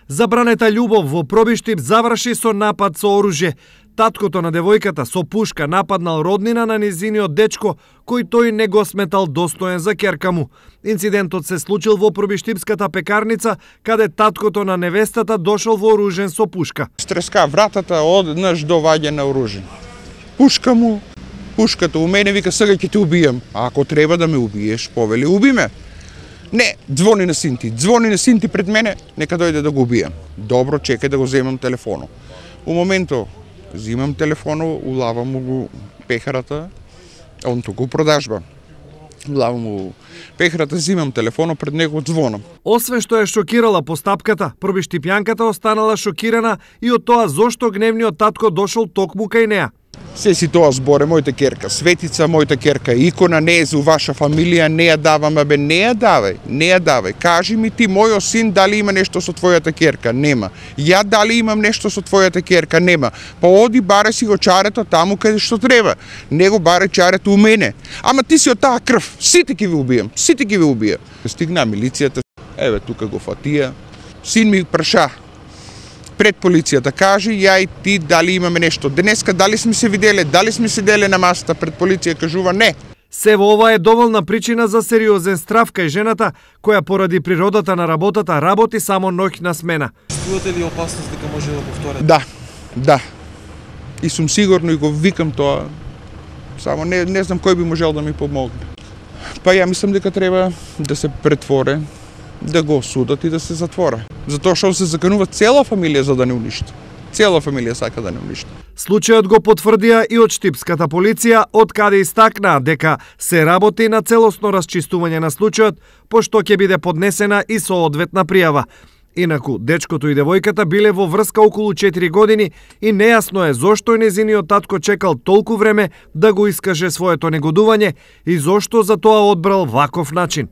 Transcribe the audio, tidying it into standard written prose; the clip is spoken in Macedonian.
Забранета љубов во Пробиштип заврши со напад со оружје. Таткото на девојката со пушка нападнал роднина на низиниот дечко, кој тој не го сметал достоен за ќерка му. Инцидентот се случил во Пробиштипската пекарница, каде таткото на невестата дошол вооружен со пушка. Стреска вратата, однаш доваѓа на оружен. Пушка му, пушката у мене, вика, сега ќе те убијам. А ако треба да ме убиеш, повели, уби ме. Не, звони на син ти пред мене, нека дојде да го убијам. Добро, чекај да го земам телефоно. У моментот зимам телефоно, улавам му го пехарата, он туку продажба. Улавам му пехарата, зимам телефоно, пред него звонам. Освен што е шокирала постапката, пробиштипјанката останала шокирана и од тоа зошто гневниот татко дошол токму кај неа. Се си тоа зборе, мојата керка светица, мојата керка икона, не е за ваша фамилија, не ја давам, абе, не ја давај. Кажи ми ти, мојот син, дали има нешто со твојата керка? Нема. Ја дали имам нешто со твојата керка? Нема. Па оди баре си го чарето таму каде што треба. Него баре чарето у мене. Ама ти си од таа крв, сите ќе ви убијам, Стигна милицијата, еве тука го фатија. Син ми праша пред полицијата, кажи ја и ти дали имаме нешто. Денеска дали сме се виделе, дали сме седеле на масата пред полиција, кажува не. Се во ова е доволна причина за сериозен страв кај жената, која поради природата на работата работи само ноќна смена. Чувате ли опасност дека може да повтори? Да. И сум сигурно и го викам тоа. Само не знам кој би можел да ми помогне. Па ја мислам дека треба да се претворе, да го осудат и да се затвора. Затоа што се заканува цела фамилија за да не уништи. Цела фамилија сака да не уништи. Случајот го потврдија и од штипската полиција, од каде истакнаа дека се работи на целосно расчистување на случајот, пошто ќе биде поднесена и соодветна пријава. Инаку, дечкото и девојката биле во врска околу 4 години и нејасно е зошто незиниот татко чекал толку време да го искаже своето негодување и зошто за тоа одбрал ваков начин.